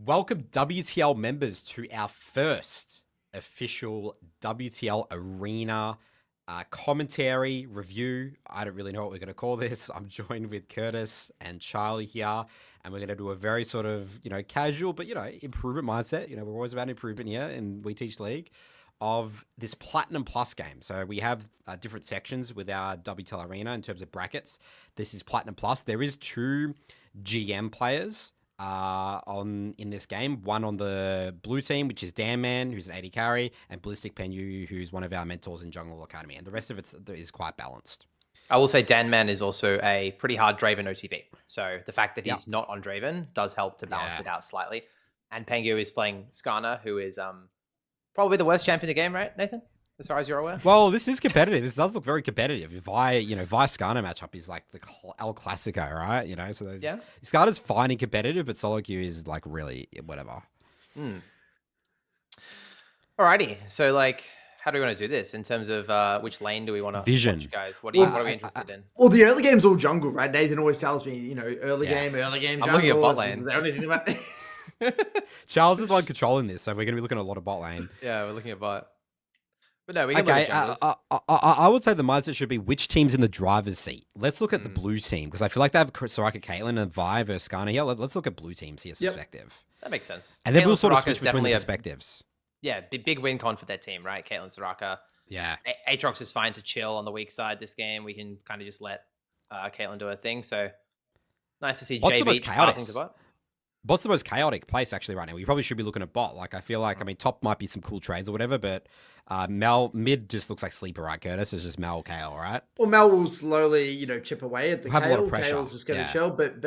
Welcome WTL members to our first official WTL Arena commentary review. I don't really know what we're going to call this. I'm joined with Curtis and Charlie here, and we're going to do a very sort of, casual, but, improvement mindset. We're always about improvement here in We Teach League of this Platinum Plus game. So we have different sections with our WTL Arena in terms of brackets. This is Platinum Plus. There is two GM players in this game. One on the blue team, which is Dan Man, who's an 80 carry, and Ballistic Penyu, who's one of our mentors in Jungle Academy. And the rest of it is quite balanced. I will say Dan Man is also a pretty hard Draven OTV. So the fact that he's not on Draven does help to balance it out slightly. And Pengu is playing Skarner, who is probably the worst champion in the game, right, Nathan? As far as you're aware. Well, this is competitive. This does look very competitive. Vi Skarner matchup is like the El Clasico, right? So Skarner's fine and competitive, but solo queue is like really whatever. Alrighty. So how do we want to do this in terms of which lane do we want to Vision, watch, guys? What are we interested in? Well, the early game's all jungle, right? Nathan always tells me, early game jungle. I'm looking at bot lane. Is there anything about Charles is like controlling this, so we're going to be looking at a lot of bot lane. Yeah, we're looking at bot. But no, we can look at junglers. I would say the mindset should be which team's in the driver's seat. Let's look at the blue team, because I feel like they have Soraka, Caitlyn, and Vi versus Skarner here. Let's look at blue team's here perspective. That makes sense. And then we'll sort of Soraka switch between the perspectives. Big win con for their team, right? Caitlyn, Soraka. Yeah. Aatrox is fine to chill on the weak side this game. We can kind of just let Caitlyn do her thing. So nice to see JB passing to bot. Bot's the most chaotic place actually right now. We probably should be looking at bot. Like I feel like, top might be some cool trades or whatever, but mid just looks like sleeper, right, Curtis? It's just Mel, Kale, right? Well, Mel will slowly, chip away at the We'll have a lot of Kale. pressure. Kale's just going to chill, but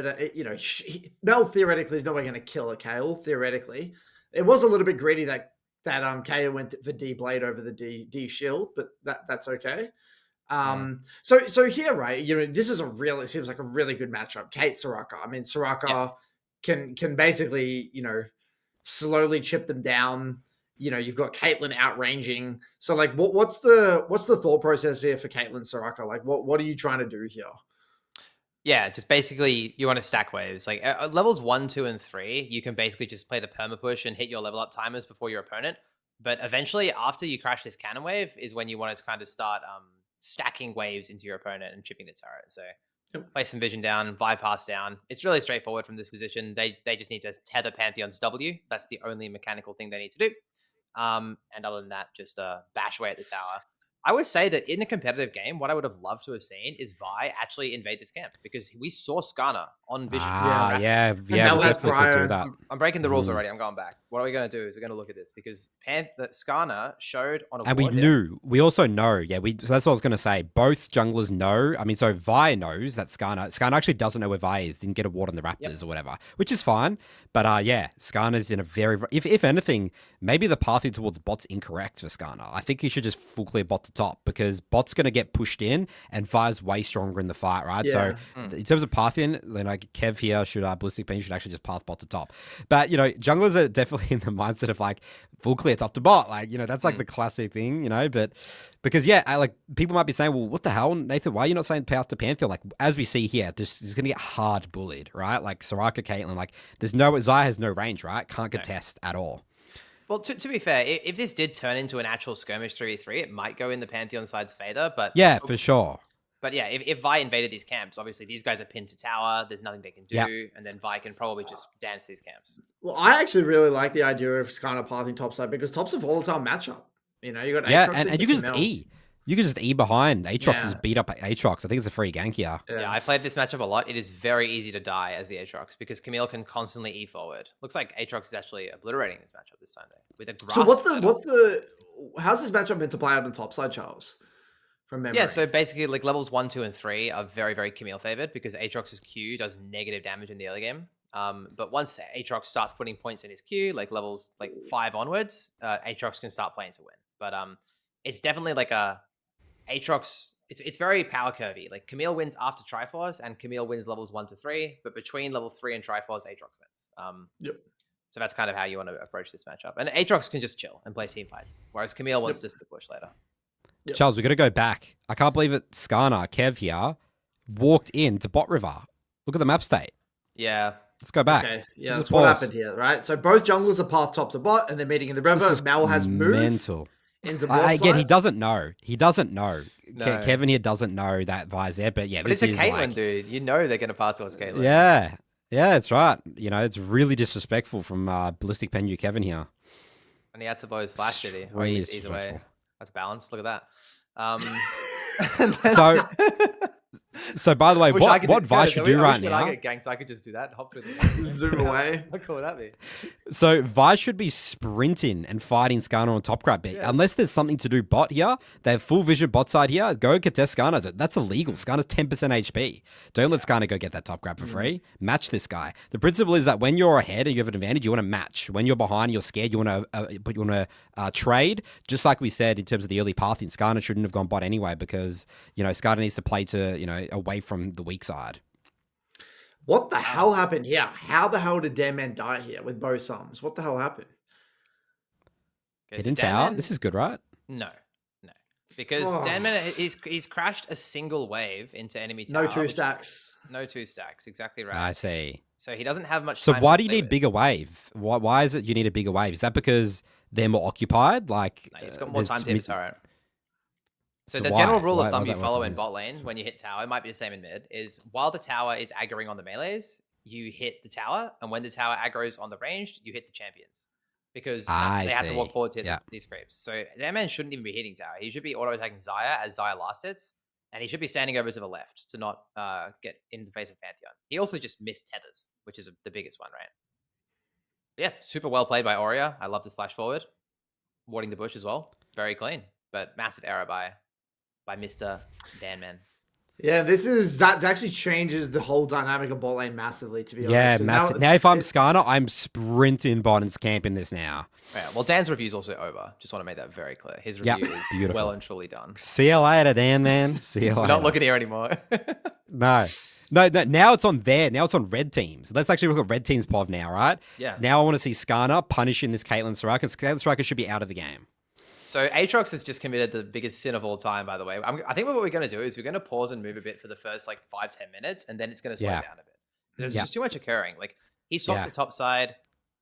Mel theoretically is not going to kill a Kale. Theoretically, it was a little bit greedy that Kale went for D Blade over the D Shield, but that's okay. So here, right? This is it seems like a really good matchup. Kate Soraka. Soraka can basically, slowly chip them down. You've got Caitlyn outranging. So what's the thought process here for Caitlyn Soraka? What are you trying to do here? Yeah, just basically you want to stack waves. Levels 1, 2, and 3, you can basically just play the perma push and hit your level up timers before your opponent. But eventually, after you crash this cannon wave, is when you want to kind of start stacking waves into your opponent and chipping the turret. So play some vision down, bypass down. It's really straightforward from this position. They just need to tether Pantheon's W. That's the only mechanical thing they need to do. And other than that, just bash away at the tower. I would say that in a competitive game, what I would have loved to have seen is Vi actually invade this camp, because we saw Skarner on vision. We definitely could do that. I'm breaking the rules already. I'm going back. What are we going to do is we're going to look at this, because Skarner showed on a and we also know, so that's what I was going to say. Both junglers know. So Vi knows that Skarner actually doesn't know where Vi is, didn't get a ward on the Raptors or whatever, which is fine. But Skarner's in a very, if anything, maybe the pathing towards bot's incorrect for Skarner. I think he should just full clear bot to top, because bot's going to get pushed in and Vi's way stronger in the fight, right? So in terms of pathing, Kev here Ballistic Penny should actually just path bot to top. But, junglers are definitely in the mindset of full clear top to bot. That's the classic thing, but because people might be saying, well, what the hell, Nathan, why are you not saying path to Pantheon? As we see here, this is going to get hard bullied, right? Soraka, Caitlyn, Xayah has no range, right? Can't contest at all. Well, to be fair, if this did turn into an actual skirmish 3v3, it might go in the Pantheon side's favor. But yeah, for sure. But yeah, if Vi invaded these camps, obviously these guys are pinned to tower. There's nothing they can do, and then Vi can probably just dance these camps. Well, I actually really like the idea of Skarner pathing topside, because top's a volatile matchup. You got Aatrox and you can just E. You can just E behind. Aatrox is beat up Aatrox. I think it's a free gank here. Yeah, I played this matchup a lot. It is very easy to die as the Aatrox, because Camille can constantly E forward. Looks like Aatrox is actually obliterating this matchup this time, with a grasp. So how's this matchup meant to play out on the top side, Charles? From memory. Yeah, so basically levels 1, 2, and 3 are very, very Camille favored, because Aatrox's Q does negative damage in the early game. But once Aatrox starts putting points in his Q, levels 5 onwards, Aatrox can start playing to win. But it's definitely a Aatrox. It's very power curvy. Camille wins after Triforce, and Camille wins levels 1 to 3. But between level 3 and Triforce, Aatrox wins. So that's kind of how you want to approach this matchup. And Aatrox can just chill and play team fights, whereas Camille wants to push later. Charles, we got to go back. I can't believe it. Skarner, Kev here, walked into bot river. Look at the map state. Yeah. Let's go back. Okay, yeah, Let's that's just what pause. happened here, right? So both junglers are path top to bot, and they're meeting in the This river. is Mel has moved mental. into Again, he broadside. doesn't know. He doesn't know. No. Kevin here doesn't know that Vi's there, but yeah, But this it's a is Caitlyn, like, dude. You know they're gonna pass towards Caitlyn. yeah, that's right. You know, it's really disrespectful from Ballistic Pengu Kevin here. And he had to blow his flash, did he? Or Extremely he's away. disrespectful. That's balanced. Look at that. So by the way, I wish I what could Vi Curtis, should I wish do right when I now? get ganked, I could just do that and hop through the Zoom away. How cool would that be? So Vi should be sprinting and fighting Skarner on top crab bit. Yes. Unless there's something to do bot here, they have full vision bot side here. Go contest Skarner. That's illegal. Skarner's 10% HP. Don't let Skarner go get that top grab for free. Match this guy. The principle is that when you're ahead and you have an advantage, you want to match. When you're behind, you're scared. You want to trade. Just like we said in terms of the early pathing, Skarner shouldn't have gone bot anyway because Skarner needs to play to away from the weak side. What the hell happened here? How the hell did Dan Man die here with both sums? What the hell happened? Okay, Hidden so tower. Danman- This is good, right? No. Because Oh. Danman, he's crashed a single wave into enemy tower. No two which- stacks. No two stacks. Exactly right. I see. So he doesn't have much So time why to do you play need with. bigger wave? Why is it you need a bigger wave? Is that because they're more occupied? Like No, he's got more time to hit the turret. So, So the why? general rule Why of thumb does you that follow work in on bot lane when you hit tower, it might be the same in mid, is while the tower is aggroing on the melees, you hit the tower, and when the tower aggroes on the ranged, you hit the champions. Because I they have to walk see. forward to hit Yeah. these creeps. So Zaman shouldn't even be hitting tower. He should be auto-attacking Xayah as Xayah last hits, and he should be standing over to the left to not get in the face of Pantheon. He also just missed tethers, which is the biggest one, right? Yeah, super well played by Aurea. I love the slash forward. Warding the bush as well. Very clean, but massive error by Mr. Danman. Yeah, that actually changes the whole dynamic of bot lane massively, to be Yeah, honest. 'cause massive. Now, if I'm Skarner, I'm sprinting bot and camping this now. Yeah, well, Dan's review is also over. Just want to make that very clear. His Yep, review is beautiful. well and truly done. See you later, Dan, man. See you later. We're not looking here anymore. No. Now it's on there. Now it's on red teams. Let's actually look at red teams POV now, right? Yeah. Now I want to see Skarner punishing this Caitlyn Soraka, because Caitlyn Soraka should be out of the game. So Aatrox has just committed the biggest sin of all time, by the way. I think what we're going to do is we're going to pause and move a bit for the first 5-10 minutes, and then it's going to slow Yeah. down a bit. There's Yeah. just too much occurring. He swapped Yeah. to top side,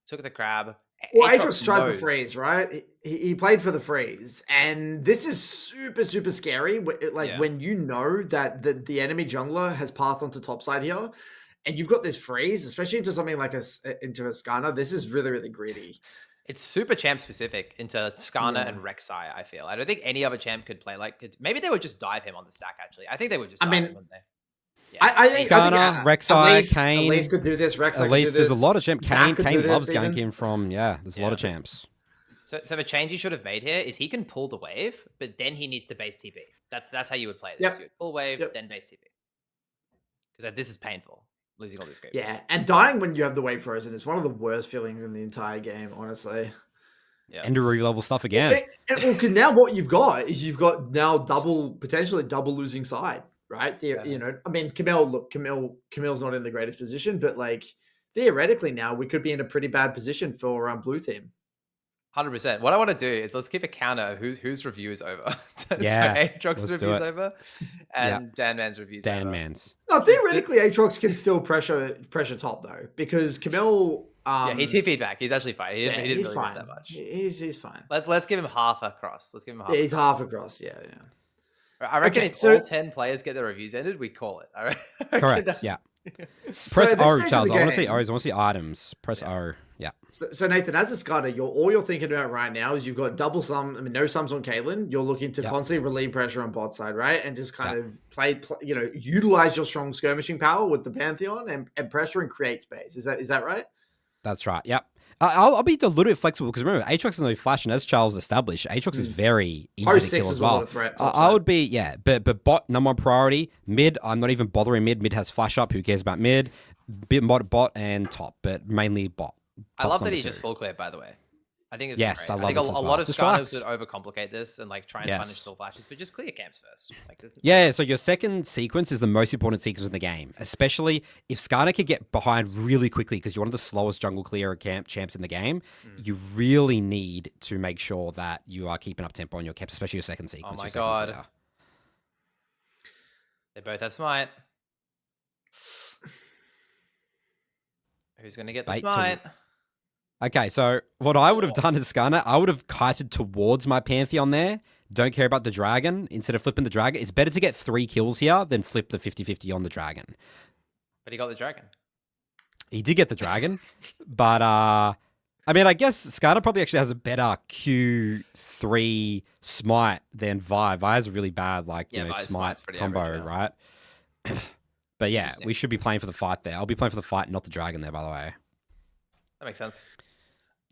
took the crab. Well, Aatrox tried the nosed. freeze, right? He played for the freeze, and this is super, super scary. Yeah. When you know that the enemy jungler has passed onto top side here, and you've got this freeze, especially into something like into a Skarner. This is really, really greedy. It's super champ specific into Skarner Yeah. and Rek'Sai, I feel. I don't think any other champ could play maybe they would just dive him on the stack, actually. I think they would just I dive mean, him, wouldn't they? Yeah. I think Skarner, Rek'Sai, Elise Kane. could do this. Rek'Sai At least could do there's this. a lot of champs. Zac Kane could do loves this even. ganking from, there's a lot Yeah. of champs. So the change you should have made here is he can pull the wave, but then he needs to base TP. That's how you would play this. Yep. You would pull wave, Yep. then base TP. Because this is painful, losing all these creeps. Yeah, and dying when you have the wave frozen is one of the worst feelings in the entire game, honestly. Yeah. Ender level stuff again. Well, 'cause now what you've got is you've got now potentially double losing side, right? Yeah. You know, I mean, Camille's not in the greatest position, but theoretically now we could be in a pretty bad position for blue team. 100%. What I want to do is let's keep a counter of whose review is over. Yeah, So Aatrox's let's do review is it. over, and Dan Man's review is Dan over. Mans. No, theoretically, Aatrox can still pressure top though, because Camille. Yeah, he TP'd back. He's actually fine. He yeah, didn't he's really fine. miss that much. He's fine. Let's give him half a cross. Let's give him half. Yeah, a he's cross. half across. Yeah. I reckon Okay, if so- all 10 players get their reviews ended, we call it. All right. Correct, yeah. So Press at this O, stage of Charles. the I want to see game- O's. I want to see items. Press O. Yeah. So Nathan, as a scutter, all you're thinking about right now is you've got double sum. I mean, no sums on Caitlyn. You're looking to Yep. constantly relieve pressure on bot side, right? And just kind Yep. of play, utilize your strong skirmishing power with the Pantheon and pressure and create space. Is that right? That's right. Yep. I'll be a little bit flexible because remember, Aatrox is no flash, and as Charles established, Aatrox is very easy Post to 6 kill is as a lot well. of threat, I top would be, but bot number one priority. Mid, I'm not even bothering mid. Mid has flash up. Who cares about mid? Bit bot and top, but mainly bot. I Top's love that number he just two. full clear, by the way. I think it's Yes, great. I love think this a as lot well. of Just scanners relax. would overcomplicate this and try and Yes. punish still flashes, but just clear camps first. Yeah, so your second sequence is the most important sequence in the game, especially if Skarner can get behind really quickly because you're one of the slowest jungle clear champs in the game. You really need to make sure that you are keeping up tempo on your camps, especially your second sequence. my your second God. clear. They both have smite. Who's going to get the Bait to- smite? Okay, so what I would have done as Skarner, I would have kited towards my Pantheon there. Don't care about the dragon. Instead of flipping the dragon, it's better to get 3 kills here than flip the 50-50 on the dragon. But he got the dragon. He did get the dragon, but I mean, I guess Skarner probably actually has a better Q3 smite than Vi. Vi has a really bad, like, Yeah, Vi's smite smite's pretty combo, average now. right? But yeah, Interesting. we should be playing for the fight there. I'll be playing for the fight, not the dragon there, by the way. That makes sense.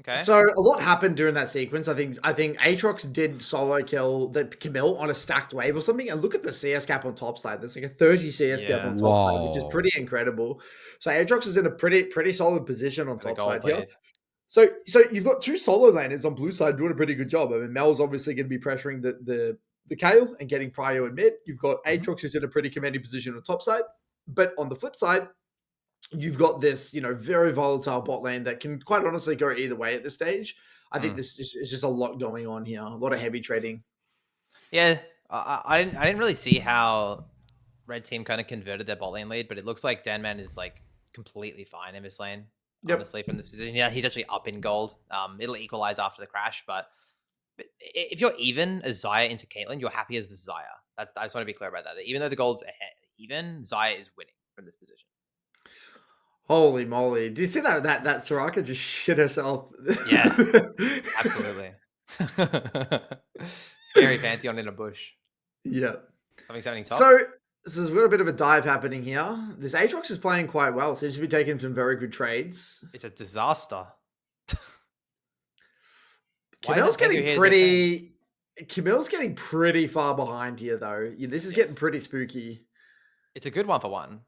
Okay. So a lot happened during that sequence. I think Aatrox did solo kill the Camille on a stacked wave or something. And look at the CS gap on top side. There's like a 30 CS gap Yeah. on top side, which is Whoa. pretty incredible. So Aatrox is in a pretty solid position on And the top gold side here. wave. So you've got 2 solo laners on blue side doing a pretty good job. I mean, Mel's obviously going to be pressuring the Kayle and getting Prio in mid. You've got Aatrox who's in a pretty commanding position on top side. But on the flip side, you've got this, very volatile bot lane that can quite honestly go either way at this stage. I think this is just a lot going on here. A lot of heavy trading. Yeah, I didn't really see how red team kind of converted their bot lane lead, but it looks like Danman is like completely fine in this lane. Yep. Honestly, from this position, yeah, he's actually up in gold. It'll equalize after the crash, but if you're even as Xayah into Caitlyn, you're happy as Xayah. I just want to be clear about that. Even though the gold's ahead, even Xayah is winning from this position. Holy moly. Do you see that Soraka just shit herself? Yeah, absolutely. Scary Pantheon in a bush. Yeah. Something's happening top. So there's a little bit of a dive happening here. This Aatrox is playing quite well. Seems to be taking some very good trades. It's a disaster. Camille's getting pretty far behind here, though. Yeah, this is getting pretty spooky. It's a good 1-for-1.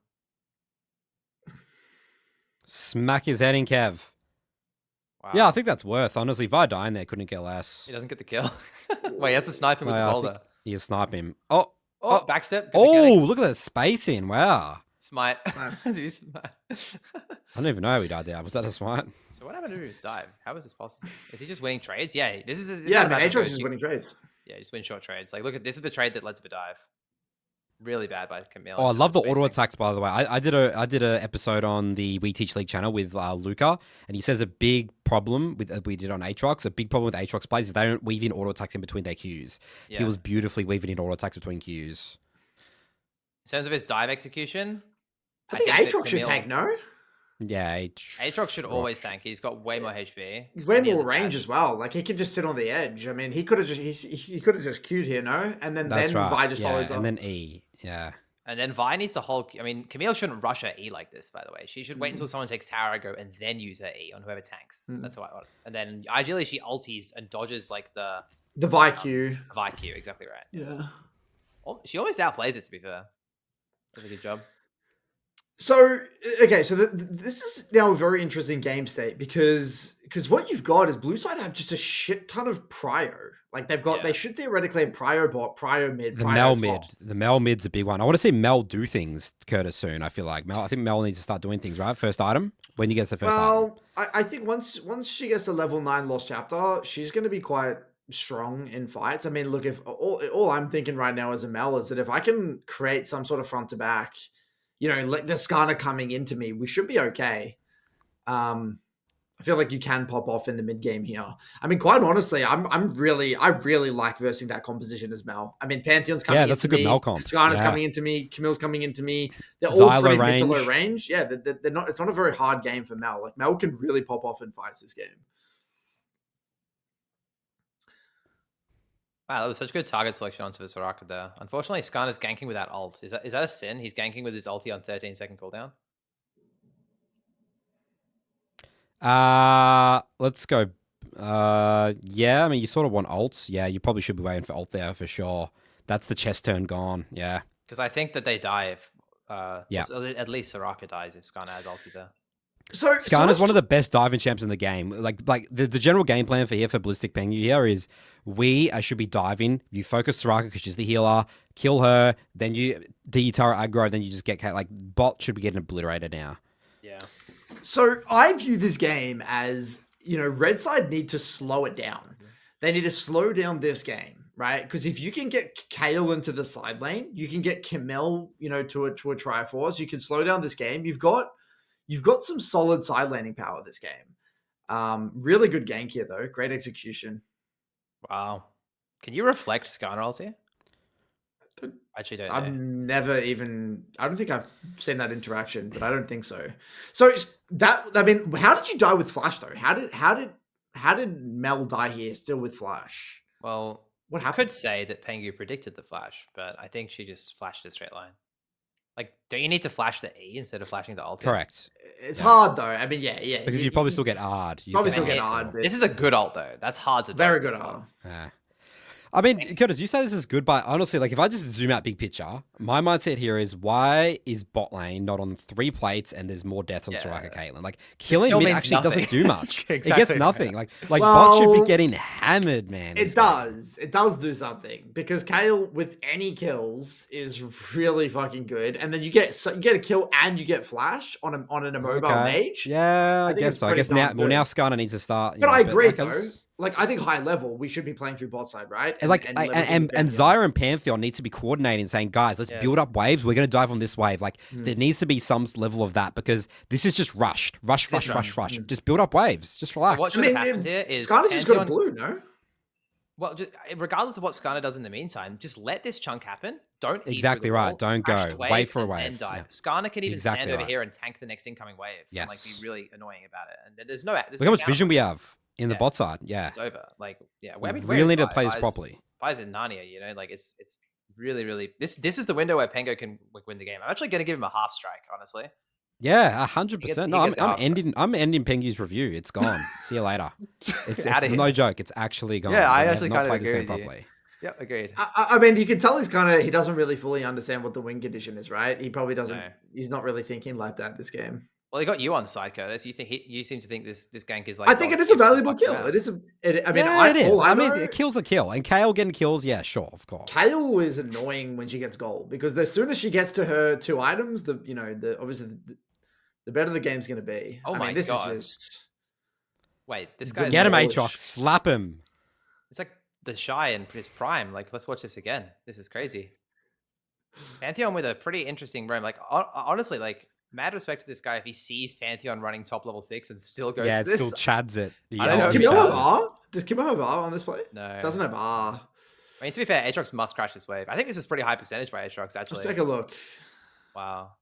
Smack his head in, Kev. Wow. Yeah, I think that's worth. Honestly, Vi dying there couldn't get less. He doesn't get the kill. Wait, he has to snipe him with the I boulder. think you snipe him. Oh, Backstep. Good oh, mechanics. look at that spacing. Wow. Smite. Nice. Dude, smite. I don't even know how he died there. Was that a smite? So what happened to his dive? How is this possible? Is he just winning trades? Yeah, this is Yeah, not man, about to go Aatrox is winning trades. Yeah, just win short trades. Like, look at this is the trade that led to the dive. Really bad by Camille. Oh, I love the auto spacing. attacks, by the way. I did a episode on the We Teach League channel with Luca, and he says a big problem with we did on Aatrox. A big problem with Aatrox players is they don't weave in auto attacks in between their Qs. Yeah. He was beautifully weaving in auto attacks between Qs. In terms of his dive execution, I think that Aatrox should Camille- take no. Yeah, Aatrox should always tank. He's got way more HP. He's way and he has more a range dash. as well. Like he could just sit on the edge. I mean, he could have just queued here, no, and then that's right. Vi just yeah, follows up. and then E. Yeah. And then Vi needs to hold. I mean, Camille shouldn't rush her E like this, by the way. She should wait until someone takes tower aggro and then use her E on whoever tanks. That's what I want. And then ideally she ulties and dodges like the Vi Q. VIQ. Exactly right. Yeah. She almost outplays it, to be fair. Does a good job. So okay, so this is now a very interesting game state because what you've got is blue side have just a shit ton of prio. Like they should theoretically have prio bot, prio mid, The prio Mel top. mid. The Mel mid's a big one. I want to see Mel do things, Curtis, soon. I feel like I think Mel needs to start doing things, right? First item. When you get the first item. Well, I think once she gets to level 9 Lost Chapter, she's going to be quite strong in fights. I mean, look, if all I'm thinking right now as a Mel is that if I can create some sort of front to back, like the Skarner coming into me, we should be okay. I feel like you can pop off in the mid game here. I mean, quite honestly, I really like versing that composition as Mel. I mean, Pantheon's coming. Yeah, that's into a good me, Mel comp. Skarner's Yeah. coming into me. Camille's coming into me. They're all Xylo pretty mid to low range. range. Yeah, they're not. It's not a very hard game for Mel. Like Mel can really pop off in fights this game. Wow, that was such good target selection onto the Soraka there. Unfortunately, Skarner's ganking without ult. Is that a sin? He's ganking with his ulti on 13-second cooldown. Let's go. Yeah, I mean, you sort of want ults. Yeah, you probably should be waiting for ult there for sure. That's the chest turn gone. Yeah. Because I think that they die if, Yeah. so at least Soraka dies if Skarner has ulti there. So Skarner's one of the best diving champs in the game. Like the general game plan for Ballistic Pengu here is we should be diving. You focus Soraka because she's the healer. Kill her. Then you D-Tara aggro. Then you just get like bot should be getting obliterated now. Yeah. So I view this game as, red side need to slow it down. They need to slow down this game, right? Because if you can get Kayle into the side lane, you can get Camille, to a Triforce. You can slow down this game. You've got You've got some solid side laning power this game. Really good gank here though. Great execution. Wow. Can you reflect Skarner ulti? Don't- Actually, don't I've know. never even. I don't think I've seen that interaction, but I don't think so. So that I mean, how did you die with Flash though? How did Mel die here still with Flash? Well, What you happened? could say that Pengu predicted the flash, but I think she just flashed a straight line. Like, don't you need to flash the E instead of flashing the ulti? Correct. It's Yeah. hard though. I mean, yeah. Because you'd probably still get hard. Probably still get hard, but- This is a good ult though. That's hard to very dodge good. as well. Yeah. I mean, Curtis, you say this is good, but honestly, like if I just zoom out big picture, my mindset here is why is bot lane not on 3 plates and there's more death on Soraka Caitlyn? Like killing kill mid means actually doesn't nothing. do much. It Exactly. gets nothing. Like bot should Well, be getting hammered, man. It does. It does do something because Kale with any kills is really fucking good, and then you get a kill and you get flash on an immobile mage. Yeah, I think guess it's so. I pretty guess now, darn well, now good. Skarner needs to start. But I agree like, though. Like I think high level we should be playing through bot side, right? And Zyra and Pantheon need to be coordinating, saying, "Guys, let's build up waves. We're going to dive on this wave." Like there needs to be some level of that because this is just rush. Just build up waves. Just relax. So what should have happened here is Skarner's just got a blue, no? Well, just, regardless of what Skarner does in the meantime, just let this chunk happen. Don't Exactly right. Don't go. Wait for a wave. And dive. Yeah. Skarner can even Exactly stand over right. here and tank the next incoming wave. Yes. And, like, be really annoying about it. And there's no. Look how much vision we have in the bot side. Yeah. It's over. Like, yeah. We really need to play this properly. Vi's in Narnia, you know, like it's really this is the window where Pengo can win the game. I'm actually going to give him a half strike, honestly. Yeah, 100%. No, gets I'm ending Pengu's review. It's gone. See you later. It's no joke. It's actually gone. Yeah, I We have actually not kind of played this agree game with you. properly. Yeah, agreed. I mean, you can tell he doesn't really fully understand what the win condition is, right? He probably doesn't. No. He's not really thinking like that this game. Well, he got you on side, Curtis. You seem to think this gank is like. I think it is a valuable kill. It is. It is. I mean, a kill's a kill, and Kale getting kills. Yeah, sure, of course. Kale is annoying when she gets gold because as soon as she gets to her 2 items, obviously the better the game's going to be. Oh my this God. is just. Wait, this guy. Get him, Polish. Aatrox. Slap him. It's like the Shy in his prime. Like, let's watch this again. This is crazy. Pantheon with a pretty interesting roam. Like, honestly, like, mad respect to this guy if he sees Pantheon running top level 6 and still goes. Yeah, to it this. still chads it. I don't Does know Camille if he have does. R? Does Camille have R on this play? No, Doesn't have R. I mean, to be fair, Aatrox must crash this wave. I think this is pretty high percentage by Aatrox, actually. Let's take a look. Wow.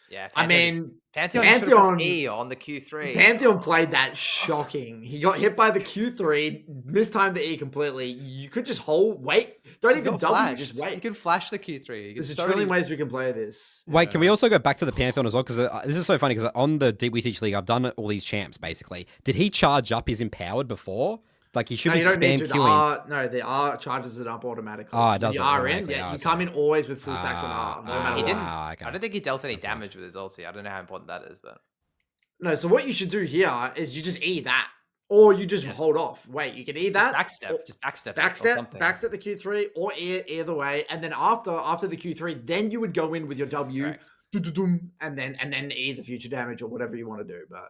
Yeah, I Pantheon mean, Pantheon E on the Q3. Pantheon played that shocking. He got hit by the Q3, mistimed the E completely. You could just wait. Don't He's even got double, flash. just You wait. can flash the Q3. There's a trillion ways we can play this. Wait, can we also go back to the Pantheon as well? Because this is so funny because on the Deep We Teach League, I've done all these champs, basically. Did he charge up his Empowered before? Like, he should be you don't need spam to. queuing. The R charges it up automatically. Oh, it does The it R in, automatically. yeah, Oh, you sorry. come in always with full stacks on R. No matter He what. didn't. okay. I don't think he dealt any damage with his ulti. I don't know how important that is, but No, so what you should do here is you just E that. Or you just hold off. Wait, you can E that. just backstep it or something. Backstep the Q3 or E it either way. And then after the Q3, then you would go in with your W. Correct. And then E the future damage or whatever you want to do. But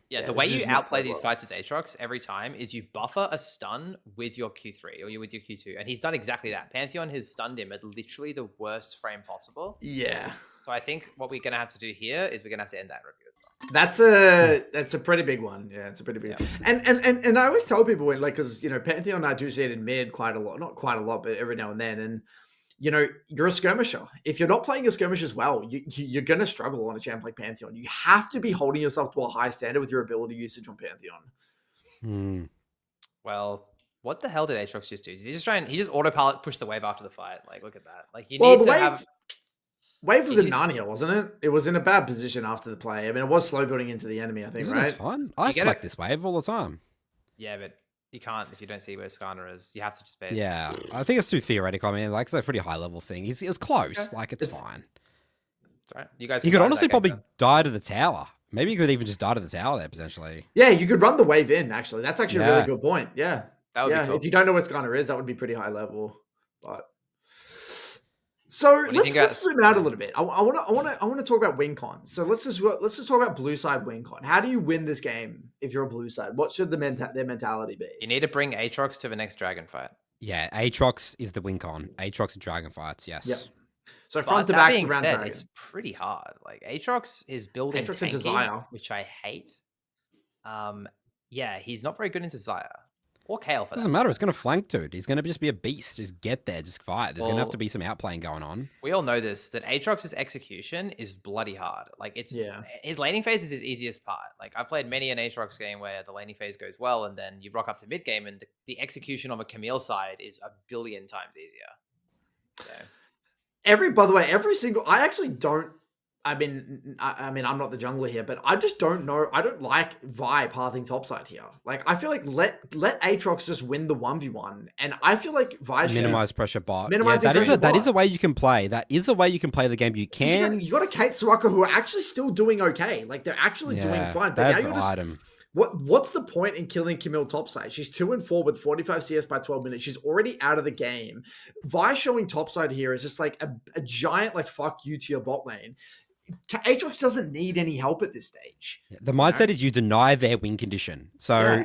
Yeah, the this way is you just not outplay played these well. fights as Aatrox every time is you buffer a stun with your Q3 or with your Q2, and he's done exactly that. Pantheon has stunned him at literally the worst frame possible. Yeah. So I think what we're gonna have to do here is we're gonna have to end that review as well. That's a pretty big one. Yeah, it's a pretty big one. And I always tell people when, like, because Pantheon I do see it in mid quite a lot, not quite a lot, but every now and then. And you're a skirmisher. If you're not playing your skirmishers well, you're gonna struggle on a champ like Pantheon. You have to be holding yourself to a high standard with your ability usage on Pantheon. Well, what the hell did Aatrox just do? Did he just he just autopilot push the wave after the fight? Like, look at that. Like, you need to have. Wave was in Narnia, wasn't it? It was in a bad position after the play. I mean, it was slow building into the enemy, I think, Isn't right? this fun? I select this wave all the time. Yeah, but you can't if you don't see where Skarner is. You have to just base. Yeah, I think it's too theoretical. I mean, like, it's a pretty high level thing. It was close. Okay. Like, it's fine. Sorry. You guys. He could honestly probably die to the tower. Maybe he could even just die to the tower there, potentially. Yeah, you could run the wave in, actually. That's actually a really good point. Yeah. That would be cool. If you don't know where Skarner is, that would be pretty high level. But so let's zoom out a little bit. I want to talk about win con. So let's just talk about blue side win con. How do you win this game if you're a blue side? What should their mentality be? You need to bring Aatrox to the next dragon fight. Yeah, Aatrox is the win con. Aatrox and dragon fights, yes. Yep. So front But to that back's being around said, Dragon. it's pretty hard. Like Aatrox is building Aatrox and tanky, Desire. which I hate. Yeah, he's not very good into Desire or Kale for Doesn't that matter. matter. It's going to flank, dude. He's going to just be a beast. Just get there. Just fight. There's going to have to Well, be some outplaying going on. We all know this, that Aatrox's execution is bloody hard. Like his laning phase is his easiest part. Like I've played many an Aatrox game where the laning phase goes well, and then you rock up to mid game, and the execution on a Camille side is a billion times easier. So By the way, every single. I actually don't. I mean, I'm not the jungler here, but I just don't know. I don't like Vi pathing topside here. Like, I feel like let Aatrox just win the 1v1, and I feel like Vi should Minimize pressure bot. Minimizing Yeah, that pressure is a bot. way you can play. That is a way you can play the game. You can. You got a Kate Soraka who are actually still doing okay. Like they're actually doing fine. But now you're just item. what's the point in killing Camille topside? She's 2-4 with 45 CS by 12 minutes. She's already out of the game. Vi showing topside here is just like a giant like fuck you to your bot lane. Aatrox doesn't need any help at this stage. The mindset is you deny their win condition. So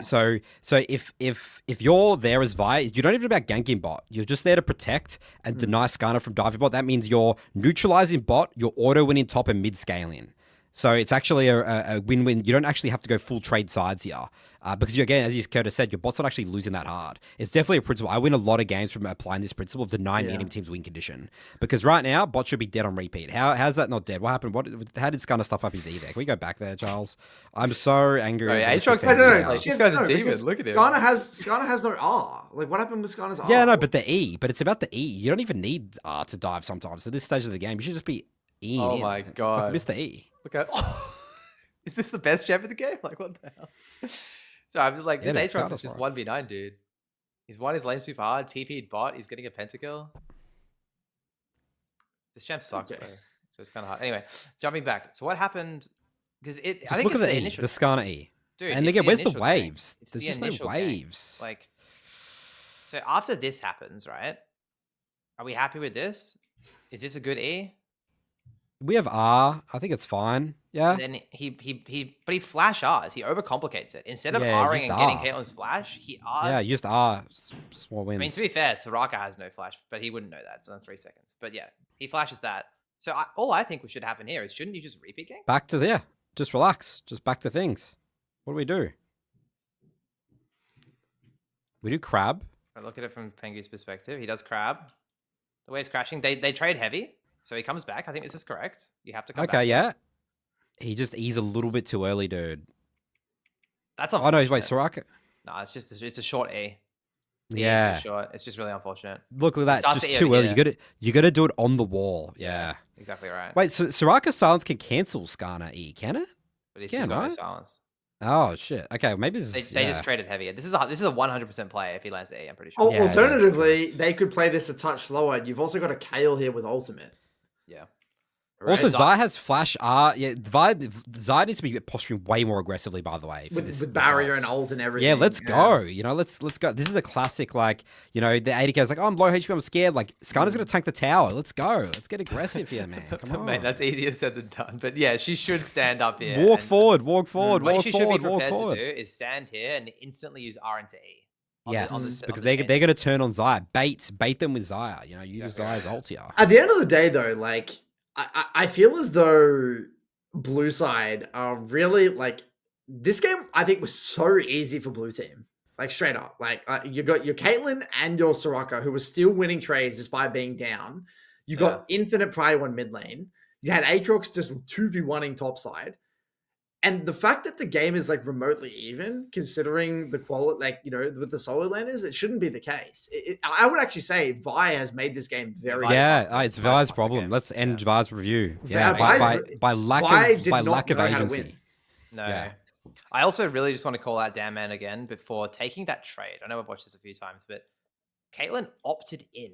if you're there as Vi, you don't even about ganking bot. You're just there to protect and deny Skarner from diving bot. That means you're neutralizing bot, you're auto winning top and mid scaling. So it's actually a win-win. You don't actually have to go full trade sides here. Because, again, as you Curtis said, your bot's not actually losing that hard. It's definitely a principle. I win a lot of games from applying this principle of denying the enemy team's win condition. Because right now, bot should be dead on repeat. How's that not dead? What happened? How did Skarner stuff up his E there? Can we go back there, Charles? I'm so angry. Bro, at this Aatrox defense is now. like, this guy's a demon. Look at him. Skarner has no R. Like, what happened with Skarner's R? Yeah, no, but the E. But it's about the E. You don't even need R to dive sometimes. At this stage of the game, you should just be E. Oh my God. Like, miss the E. Look at. Is this the best champ in the game? Like, what the hell? So I'm just like, this Aatrox is just 1v9, dude. He's won his lane super hard, TP'd bot, he's getting a pentakill. This champ sucks, though. So it's kind of hard. Anyway, jumping back. So what happened? Because I think look it's at the E, initial. the Skarner E. Dude, And it's again, the where's the initial waves? gank. It's There's the just no initial gank. waves. Like, so after this happens, right? Are we happy with this? Is this a good E? We have R. I think it's fine. Yeah. And then but he flash R's. He overcomplicates it. Instead of Yeah, R'ing just and getting R. Caitlin's flash, he R's. Yeah, just R. Small wins. I mean, to be fair, Soraka has no flash, but he wouldn't know that. It's on 3 seconds. But yeah, he flashes that. So all I think should happen here is, shouldn't you just repeat gank? Back to there. Just relax. Just back to things. What do we do? We do crab. I look at it from Pengu's perspective. He does crab. The way he's crashing, they trade heavy. So he comes back. I think this is correct. You have to come back. Okay, yeah. He just E's a little bit too early, dude. That's Oh no, unfortunate. wait, Soraka. No, it's a short E. The E Yeah. is too short. It's just really unfortunate. Look at that. starts Just to too E early. here. You gotta do it on the wall. Yeah. Exactly right. Wait, so Soraka's silence can cancel Skarner E, can it? But he's Yeah, just got no right? silence. Oh shit. Okay, maybe this is They just traded heavy. This is a 100% play if he lands the E, I'm pretty sure. Oh, Yeah, it is, alternatively, they could play this a touch slower. You've also got a Kale here with ultimate. Yeah. Also, Zai- Zai has flash R. Yeah, Zai needs to be posturing way more aggressively, by the way. For With, this with barrier result. and ult and everything. Yeah, let's go. You know, let's go. This is a classic, like, you know, the AD guy's like, oh, I'm low HP, I'm scared. Like, Skarner's going to tank the tower. Let's go. Let's get aggressive here, man. Come on. Mate, that's easier said than done. But yeah, she should stand up here. Walk and- forward, walk forward, What walk she forward, should be walk prepared forward. to do is stand here and instantly use R into E. on the- Yes, on the- because on the they're chain. going to turn on Zaya. Bait them with Zaya. You know, use Exactly. Zaya's ult here. At the end of the day, though, like, I feel as though blue side are really, like, this game, I think, was so easy for blue team. Like, straight up. Like, you got your Caitlyn and your Soraka, who were still winning trades despite being down. You got infinite prio on mid lane. You had Aatrox just 2v1ing top side. And the fact that the game is like remotely even, considering the quality, like, you know, with the solo laners, it shouldn't be the case. I would actually say Vi has made this game very. Yeah, it's Vi's Vi's fucked problem. again. Let's end Yeah. Vi's review. Yeah, Yeah, Vi's- by lack Vi of did by not lack of know how to agency. win. No. Yeah. I also really just want to call out Dan Man again before taking that trade. I know I've watched this a few times, but Caitlyn opted in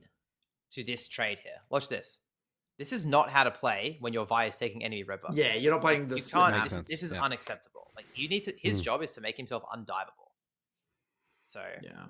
to this trade here. Watch this. This is not how to play when your Vi is taking enemy red buff. Yeah, you're not playing You this. can't. Makes This, sense, this is yeah. unacceptable. Like, you need to. His job is to make himself undiveable. So Yeah.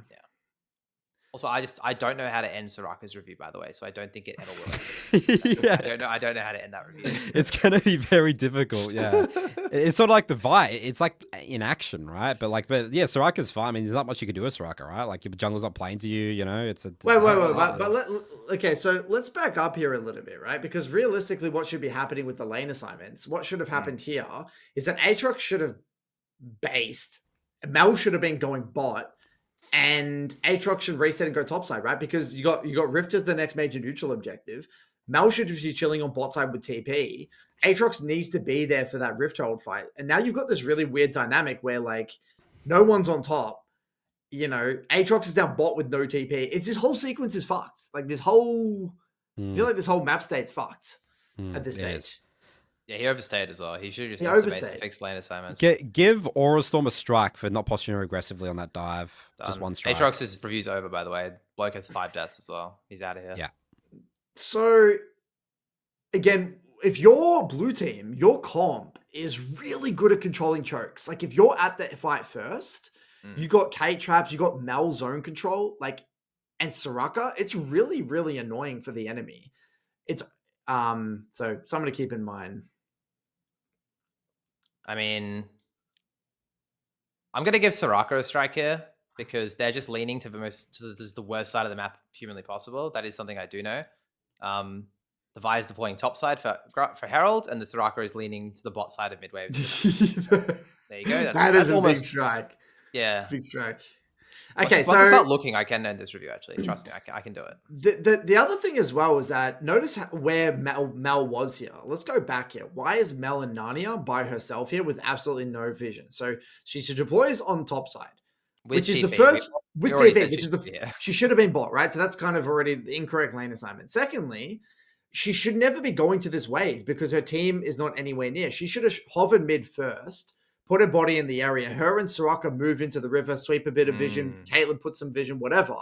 Also, I don't know how to end Soraka's review, by the way, so I don't think it ever will. Yeah. I don't know how to end that review. It's gonna be very difficult. Yeah, it's sort of like the Vi. It's like in action, right? But yeah, Soraka's fine. I mean, there's not much you can do with Soraka, right? Like your jungle's not playing to you. You know, it's a Wait, hard. okay, so let's back up here a little bit, right? Because realistically, what should be happening with the lane assignments, what should have happened here is that Aatrox should have based, Mel should have been going bot, and Aatrox should reset and go topside, right? Because you got Rift as the next major neutral objective. Mel should be chilling on bot side with TP. Aatrox needs to be there for that Rift Hold fight. And now you've got this really weird dynamic where like no one's on top. You know, Aatrox is down bot with no TP. It's this whole sequence is fucked. Like this whole I feel like this whole map state's fucked at this it stage. is. Yeah, he overstayed as well. He should have just He constipated and overstayed. fixed lane assignments. Give Aura Storm a strike for not posturing aggressively on that dive. Just one strike. Aatrox's review's over, by the way. Bloke has 5 deaths as well. He's out of here. Yeah. So again, if you're blue team, your comp is really good at controlling chokes. Like if you're at the fight first, you got Kate traps, you got Mel zone control, like and Soraka, it's really, really annoying for the enemy. It's so something to keep in mind. I mean, I'm gonna give Soraka a strike here because they're just leaning to the worst side of the map humanly possible. That is something I do know. The Vi is deploying top side for Herald, and the Soraka is leaning to the bot side of mid waves. There you go. That's almost big strike. Yeah, big strike. Okay, once I start looking, I can end this review. Actually, trust me, I can do it. The other thing as well is that notice where Mel was here. Let's go back here. Why is Mel and Narnia by herself here with absolutely no vision? So she deploys on top side, which is the first with TP, which is she should have been bot, right? So that's kind of already the incorrect lane assignment. Secondly, she should never be going to this wave because her team is not anywhere near. She should have hovered mid first, put her body in the area. Her and Soraka move into the river, sweep a bit of vision. Caitlyn put some vision, whatever.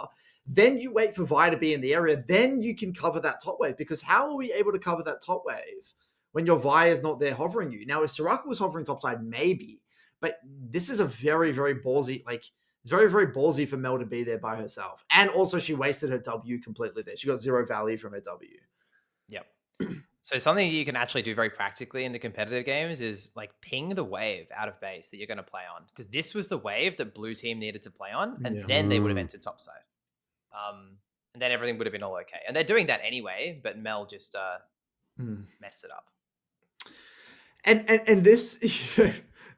Then you wait for Vi to be in the area. Then you can cover that top wave. Because how are we able to cover that top wave when your Vi is not there hovering you? Now, if Soraka was hovering topside, maybe. But this is a very, very ballsy, like, it's very, very ballsy for Mel to be there by herself. And also, she wasted her W completely there. She got 0 value from her W. Yep. So something you can actually do very practically in the competitive games is like ping the wave out of base that you're going to play on, because this was the wave that blue team needed to play on, and then they would have entered topside, and then everything would have been all okay. And they're doing that anyway, but Mel just messed it up. And this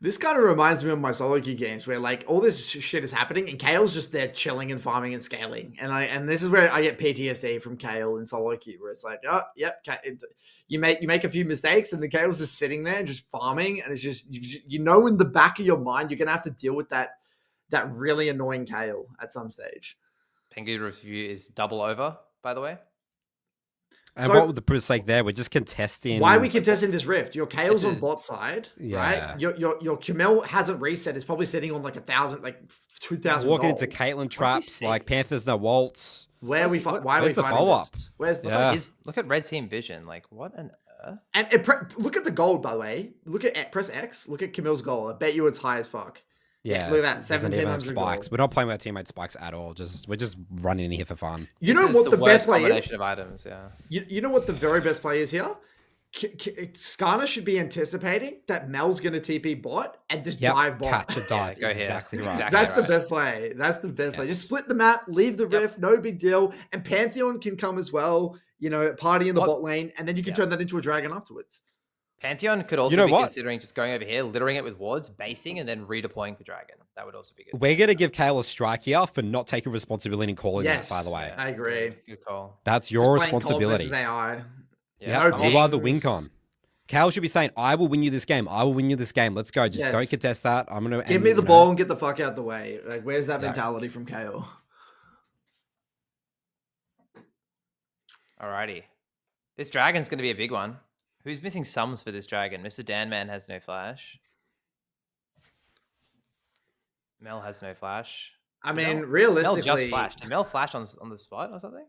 this kind of reminds me of my solo queue games where like all this shit is happening and Kale's just there chilling and farming and scaling. And this is where I get PTSD from Kale in solo queue, where it's like, oh, yep, you make a few mistakes and the Kale's just sitting there just farming, and it's just you know in the back of your mind you're gonna have to deal with that really annoying Kale at some stage. Pengu's review is double over, by the way. And so, what would the proof sake there? We're just contesting. Why are we contesting this rift? Your Kale's on bot side, right? Your Camille hasn't reset. It's probably sitting on like 1,000, like 2,000. Walking into Caitlyn traps, like Panthers no waltz. Why are we the follow up? Where's the look at red team vision? Like what on earth? And look at the gold, by the way. Look at press X. Look at Camille's goal. I bet you it's high as fuck. Yeah, look at that. 1700 spikes. goal. We're not playing with our teammate spikes at all. We're just running in here for fun. You know what the best play is? Of items, yeah. You know what the very best play is here? Skarner should be anticipating that Mel's going to TP bot and just dive bot. Catch a dive. Go here. Exactly right. That's the best play. That's the best play. Just split the map, leave the rift, no big deal. And Pantheon can come as well, you know, party in the bot lane, and then you can turn that into a dragon afterwards. Pantheon could also be considering just going over here, littering it with wards, basing, and then redeploying for dragon. That would also be good. We're going to give Kale a strike here for not taking responsibility and calling that, by the way. I agree. Good call. That's your responsibility. AI. Yeah, you are the win con. Cal should be saying, I will win you this game. I will win you this game. Let's go. Just don't contest that. I'm going to give me the ball and get the fuck out the way. Like, where's that mentality from Kale? Alrighty. This dragon's going to be a big one. Who's missing sums for this dragon? Mr. Danman has no flash. Mel has no flash. I mean, realistically... Mel just flashed. Did Mel flash on the spot or something?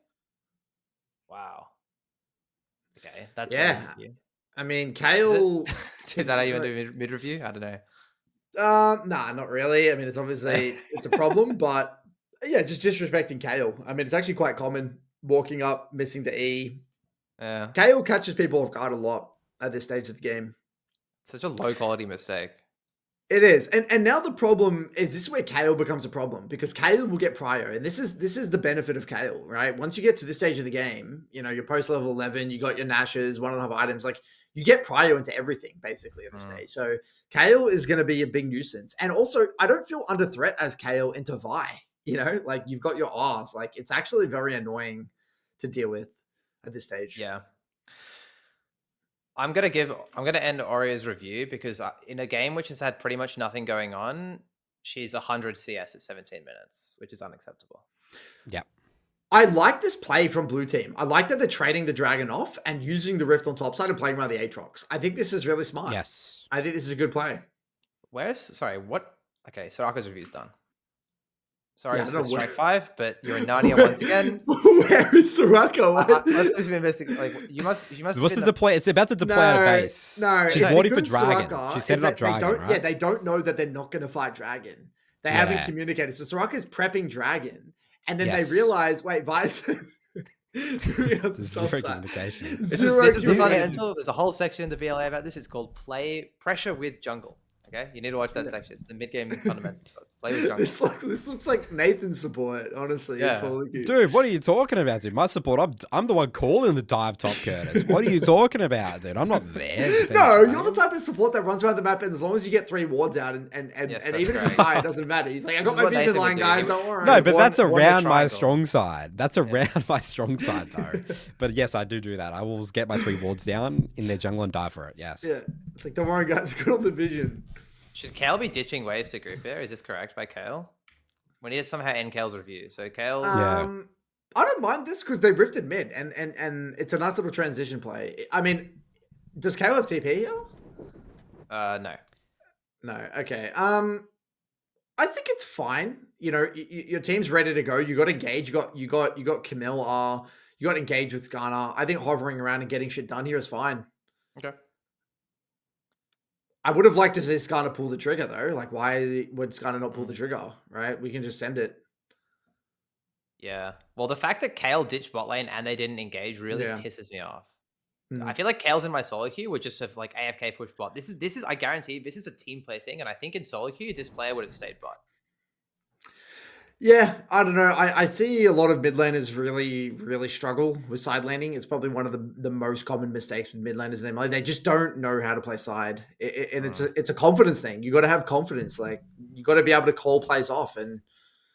Wow. Okay, that's... I mean, Kale... Is that how you want to do mid-review? I don't know. Nah, not really. I mean, it's obviously... it's a problem, but... Yeah, just disrespecting Kale. I mean, it's actually quite common walking up, missing the E. Yeah, Kale catches people off guard a lot at this stage of the game. such a low quality mistake. It is, and now the problem is this is where Kale becomes a problem because Kale will get prior, and this is the benefit of Kale, right? Once you get to this stage of the game, you know you're post level 11, you got your Nashes, 1.5 items, like you get prior into everything basically at this stage. So Kale is going to be a big nuisance, and also I don't feel under threat as Kale into Vi. You know, like you've got your R's, like it's actually very annoying to deal with at this stage. Yeah. I'm gonna end Oria's review because in a game which has had pretty much nothing going on, she's 100 CS at 17 minutes, which is unacceptable. Yeah. I like this play from Blue Team. I like that they're trading the Dragon off and using the Rift on top side and playing around the Aatrox. I think this is really smart. Yes. I think this is a good play. What? Okay, Soraka's review's done. Sorry, Yeah, I it's don't with know Strike where- 5, but you're in Narnia once again. Where is Soraka? Must have been investigating. Like you must. What's the deploy? It's about to deploy out of base. No, she's no, warding for because Dragon. Soraka She's is setting that up Dragon, they don't, right? Yeah, they don't know that they're not going to fight Dragon. They haven't Yeah. communicated. So Soraka's prepping Dragon, and then Yes. they realize, wait, Vi's Zero communication. This is the fundamental. There's a whole section in the VLA about this. It's called play pressure with jungle. Okay, you need to watch that section. It's the mid game fundamentals. Play with jungle. This looks like Nathan's support. Honestly, Yeah. it's all cute. Dude, what are you talking about, dude? My support, I'm the one calling the dive top, Curtis. What are you talking about, dude? I'm not there. No, you're the type of support that runs around the map, and as long as you get 3 wards out, and Yes, and that's even if great. you die, it doesn't matter. He's like, I This got is my what vision Nathan would line, do. guys. He Don't worry. No, but One- that's one around my triangle. strong side. That's around my strong side, though. But yes, I do that. I will get my 3 wards down in their jungle and die for it. Yes. Yeah, it's like, don't worry, guys. I got all the vision. Should Kale be ditching waves to group here? Is this correct by Kale? We need to somehow end Kale's review. So Kale, Yeah. I don't mind this because they rifted mid, and it's a nice little transition play. I mean, does KO have TP here? no. No. Okay. I think it's fine. You know, your team's ready to go. You got Engage. You got Camille R. You got Engage with Skarner. I think hovering around and getting shit done here is fine. Okay. I would have liked to see Skarner pull the trigger though. Like, why would Skarner not pull the trigger? Right? We can just send it. Yeah. Well, the fact that Kale ditched bot lane and they didn't engage really Yeah. pisses me off. Mm. I feel like Kale's in my solo queue would just have like AFK push bot. This is I guarantee this is a team play thing, and I think in solo queue this player would have stayed bot. Yeah, I don't know. I see a lot of mid laners really struggle with side laning. It's probably one of the most common mistakes with mid laners in their lane. They just don't know how to play side, and it's a confidence thing. You got to have confidence. Like you got to be able to call plays off. And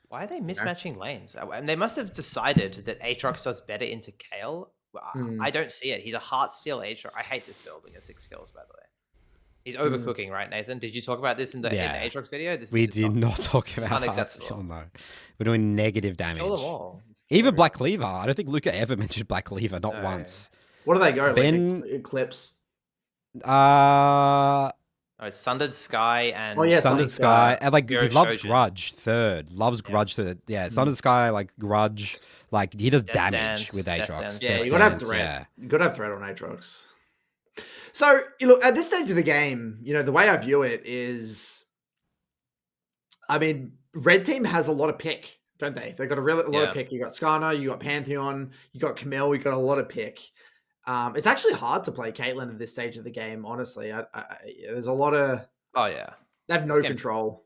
Why are they mismatching lanes? And they must have decided that Aatrox does better into Kale. Well, I don't see it. He's a Heartsteel Aatrox. I hate this build when you have 6 kills, by the way. He's overcooking, right, Nathan? Did you talk about this in the Aatrox video? This is We just did not talk about unacceptable. Heartsteel, no. We're doing negative damage. Kill them all. Even Black Cleaver. I don't think Luca ever mentioned Black Cleaver, not No. once. what do they go? Ben- Like Eclipse. Oh, it's Sundered Sky and Oh, yeah, Sundered Sundered Sky. Sky. And like Zero he loves Shojin. Grudge third. Loves Grudge third. Yeah, Sundered Sky, like Grudge. Like he does Death damage Dance, with Death Aatrox. Dance. Yeah, Death you gotta have Dance, threat. yeah. You gotta have threat on Aatrox. So you look at this stage of the game. You know the way I view it is, I mean, red team has a lot of pick, don't they? They've got a lot Yeah. of pick. You got Skarner, you got Pantheon, you got Camille. You got a lot of pick. It's actually hard to play Caitlyn at this stage of the game. Honestly, there's a lot of Oh yeah. they have no This game's- control.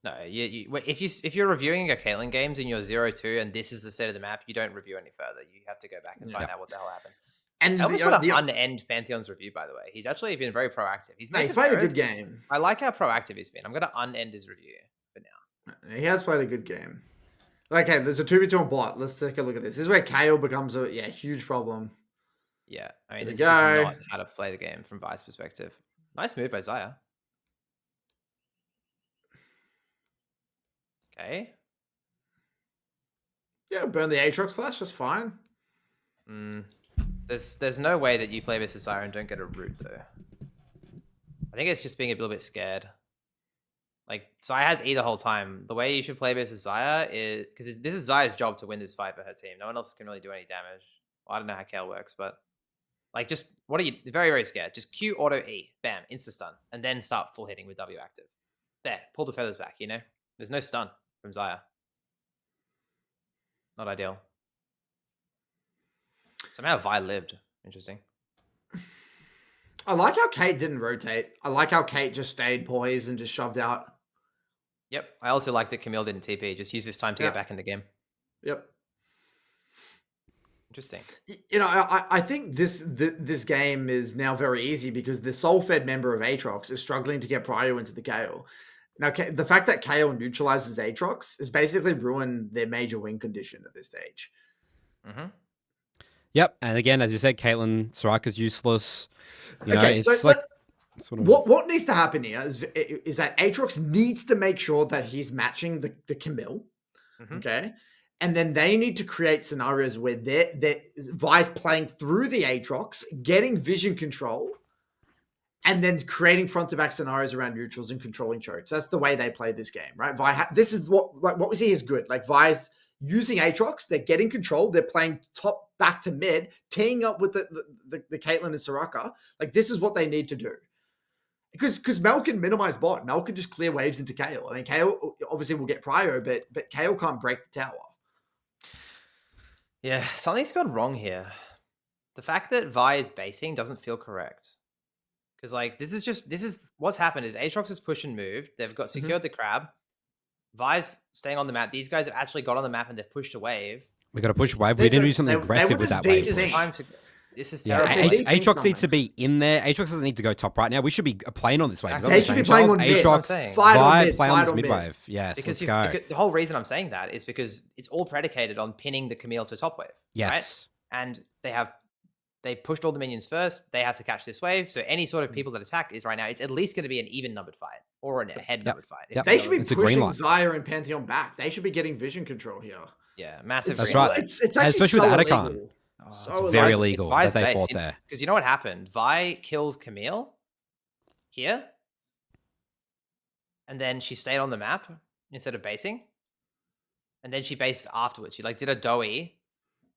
No, if you're reviewing a Caitlyn games and you're 0-2 and this is the set of the map, you don't review any further. You have to go back and find out what the hell happened. And I almost want to unend Pantheon's review, by the way. He's actually been very proactive. He's made some played a errors. good game. I like how proactive he's been. I'm going to unend his review for now. He has played a good game. Okay, there's a 2v2 on bot. Let's take a look at this. This is where Kale becomes a huge problem. Yeah, I mean, Here we this is just go. not how to play the game from Vi's perspective. Nice move by Zaya. Okay. Yeah, burn the Aatrox flash. That's fine. There's no way that you play versus Zaya and don't get a root, though. I think it's just being a little bit scared. Like, Zaya has E the whole time. The way you should play versus Zaya is... Because this is Zaya's job to win this fight for her team. No one else can really do any damage. Well, I don't know how Kale works, but... Like, just... What are you... Very, very scared. Just Q auto E. Bam. Insta-stun. And then start full hitting with W active. There. Pull the feathers back, you know? There's no stun from Zaya. Not ideal. Somehow Vi lived. Interesting. I like how Kate didn't rotate. I like how Kate just stayed poised and just shoved out. Yep. I also like that Camille didn't TP. Just use this time to Yeah. get back in the game. Yep. Interesting. You know, I think this game is now very easy because the soul-fed member of Aatrox is struggling to get Prio into the Gale. Now, the fact that KO neutralizes Aatrox has basically ruined their major win condition at this stage. Mm-hmm. Yep, and again, as you said, Caitlyn, Soraka's useless. You know, Okay, it's so like sort of what needs to happen here is that Aatrox needs to make sure that he's matching the Camille, Mm-hmm. okay? And then they need to create scenarios where they're Vi's playing through the Aatrox, getting vision control, and then creating front to back scenarios around neutrals and controlling chokes. That's the way they play this game, right? This is what we see is good. Like Vi's using Aatrox, they're getting control, they're playing top back to mid, teeing up with the Caitlyn and Soraka. Like this is what they need to do. Because Mel can minimize bot. Mel can just clear waves into Kayle. I mean, Kayle obviously will get Prio, but Kayle can't break the tower. Yeah, something's gone wrong here. The fact that Vi is basing doesn't feel correct. Because like this is what's happened is Aatrox has pushed and moved. They've got secured the crab. Vi's staying on the map. These guys have actually got on the map and they've pushed a wave. we got to push wave. We didn't do something they aggressive were with just that wave. beating. This is push. time to. This is Yeah, terrible. Aatrox needs to be in there. Aatrox doesn't need to go top right now. We should be playing on this wave. Is that They what should you're be saying, playing Charles? on mid. Aatrox, Fight on mid, play on fight this on mid mid. wave. Yes, because let's go. the whole reason I'm saying that is because it's all predicated on pinning the Camille to top wave. Yes. Right? And they pushed all the minions first. They have to catch this wave. So any sort of people that attack is right now, it's at least going to be an even numbered fight or a head numbered fight. Yep. They should be It's a green pushing light. Zaya and Pantheon back. They should be getting vision control here. Yeah, massive. That's green right. light. It's actually especially so with Atacon. illegal. Oh, So It's very illegal. illegal Vi's that they base. fought there. Because you know what happened? Vi killed Camille here, and then she stayed on the map instead of basing, and then she based afterwards. She like did a doughy,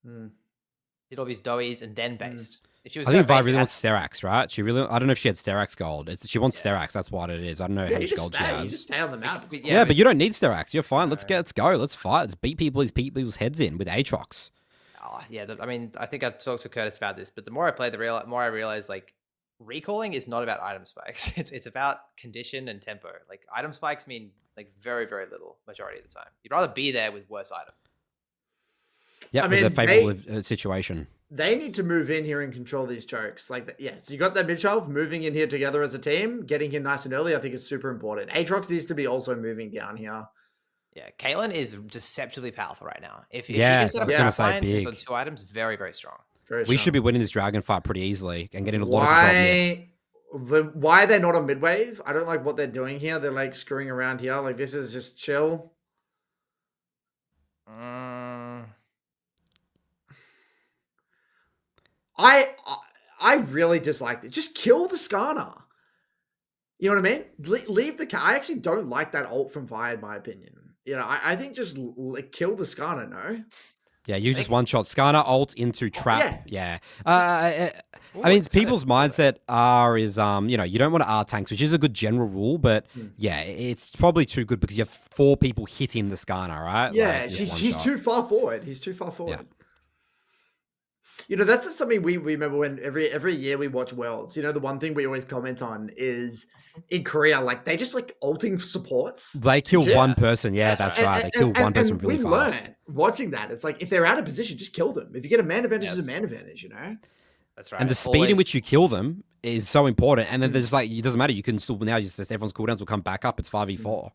did all these doughies, and then based. If she was I think gonna Vi base, really it wants Sterax, right? I don't know if she had Sterax gold. She wants Sterax. That's what it is. I don't know Yeah, how you much just gold she stay. You has. just stay on the map. But Yeah, but- but you don't need Sterax. You're fine. Let's No. go. Let's fight. Let's beat people's heads in with Aatrox. Oh, yeah, I mean, I think I talked to Curtis about this, but the more I play, the more I realize like recalling is not about item spikes. It's about condition and tempo. Like item spikes mean like very, very little majority of the time. You'd rather be there with worse items. Yeah, I with a mean, favorable situation. They need to move in here and control these chokes. Like, yeah, so you got that mid shelf moving in here together as a team, getting in nice and early. I think is super important. Aatrox needs to be also moving down here. Yeah, Caitlyn is deceptively powerful right now. If Yeah, she can set up I was a gonna strap say line, it's big. on 2 items, very, very strong. Very We should strong. be winning this dragon fight pretty easily and getting a lot of control. Mid. Why are they not on mid wave? I don't like what they're doing here. They're like screwing around here. Like this is just chill. I really dislike it. Just kill the Skarner. You know what I mean? Leave the. I actually don't like that ult from Vi, in my opinion. You know, I think just kill the Skarner. No. Yeah, you just one shot Skarner ult into trap. Yeah. I mean, it's kinda people's cool, mindset is you don't want to R tanks, which is a good general rule, but yeah, it's probably too good because you have 4 people hitting the Skarner, right? Yeah, Like, just one he's shot. too far forward. He's too far forward. You know, that's just something we remember when every year we watch Worlds. You know, the one thing we always comment on is in Korea, like they just like ulting supports. They kill Yeah. one person. Yeah, that's right. They kill one person really we fast. learn watching that. It's like if they're out of position, just kill them. If you get a man advantage, it's Yes. a man advantage. You know. That's right. And the It's speed in always- which you kill them is so important. And then there's like, it doesn't matter. You can still, now just everyone's cooldowns will come back up. It's 5v4.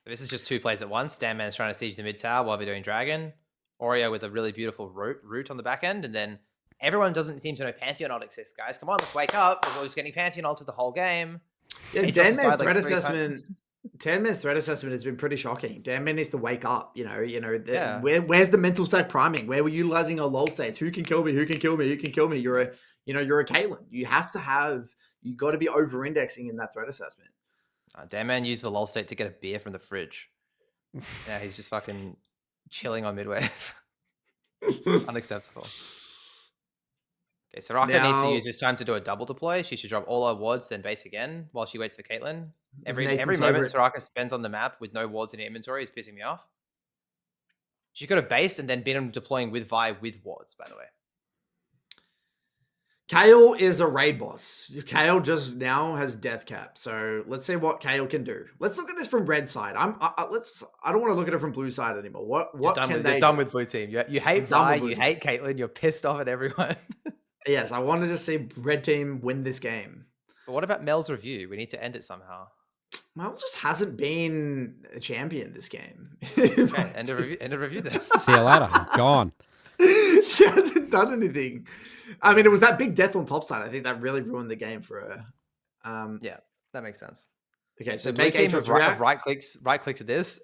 This is just 2 plays at once. Man's trying to siege the mid tower while we're doing dragon. Oreo with a really beautiful root on the back end, and then everyone doesn't seem to know Pantheon ult exists, guys. Come on, let's wake up. We're always getting Pantheon ulted the whole game. Yeah, Aatrox Dan has Man's died, like, threat 3 times. assessment. Dan Man's threat assessment has been pretty shocking. Dan Man needs to wake up. Yeah. Where's the mental stack priming? Where we're utilizing our lull states? Who can kill me? Who can kill me? Who can kill me? You're a Caitlyn. You got to be over indexing in that threat assessment. Dan Man used the lull state to get a beer from the fridge. Yeah, he's just fucking chilling on midway. Unacceptable. Okay, so Raka needs to Now- use this time to do a double deploy. She should drop all her wards, then base again while she waits for Caitlyn. This is Every Nathan's moment favorite- Soraka spends on the map with no wards in her inventory is pissing me off. She could have based and then been deploying with Vi with wards, by the way. Kayle is a raid boss. Kayle just now has death cap. So let's see what Kayle can do. Let's look at this from red side. I don't want to look at it from blue side anymore. What You're done do? with blue team. You hate I'm done Vi, with blue you team. hate Caitlyn, you're pissed off at everyone. Yes, I wanted to see red team win this game. But what about Mel's review? We need to end it somehow. Mel just hasn't been a champion this game. Okay, end of review then. See you later. Gone. She hasn't done anything. I mean, it was that big death on top side. I think that really ruined the game for her. Yeah, that makes sense. Okay, so So blue make team Aatrox have react. right click to this,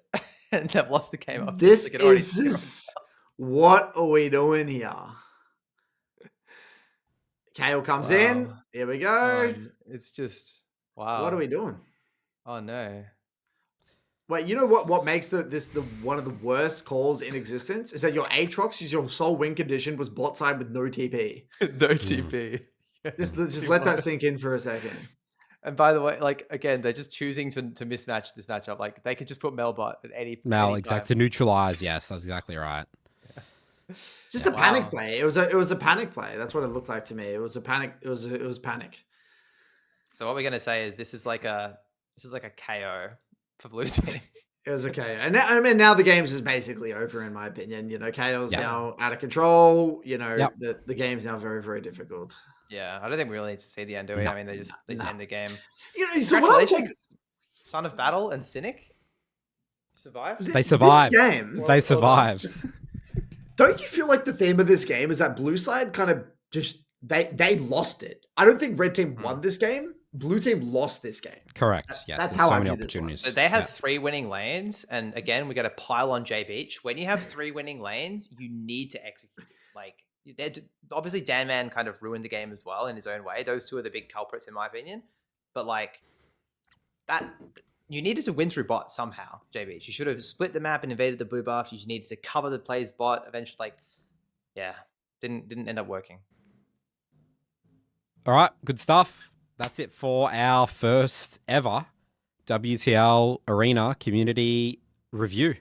and they've lost the game up. This Like, it already- is what are we doing here? Kayle comes in. Wow. Here we go. It's just wow. What are we doing? Oh no. Wait, you know what makes the one of the worst calls in existence is that your Aatrox, your sole win condition was bot side with no TP. No TP. Just let that sink in for a second. And by the way, like again, they're just choosing to mismatch this matchup. Like they could just put Melbot at any Mel, any exact time. to neutralize. Yes, that's exactly right. Just Yeah. a panic Wow. play. It was a panic play. That's what it looked like to me. It was a panic. It was panic. So what we're gonna say is this is like a KO for blue team. It was okay. And I mean, now the game's just basically over, in my opinion. You know, KO's Yeah. now out of control. You know, Yep. the game's now very, very difficult. Yeah, I don't think we really need to see the end, do we? No. I mean, they just No. end the game. You know, so what I'm Congratulations, Son of Battle and Cynic survived. They survived. This game, They survived. don't you feel like the theme of this game is that blue side kind of just they lost it? I don't think red team won this game. Blue team lost this game. Correct. Yes. That's there's how so I many view this one. opportunities. So they have Yeah. 3 winning lanes, and again, we got to pile on J Beach. When you have 3 winning lanes, you need to execute. Like, obviously, Dan Man kind of ruined the game as well in his own way. Those two are the big culprits, in my opinion. But like that, you needed to win through bot somehow. J Beach, you should have split the map and invaded the blue buff. You needed to cover the player's bot. Eventually, like, yeah, didn't end up working. All right, good stuff. That's it for our first ever WTL Arena community review.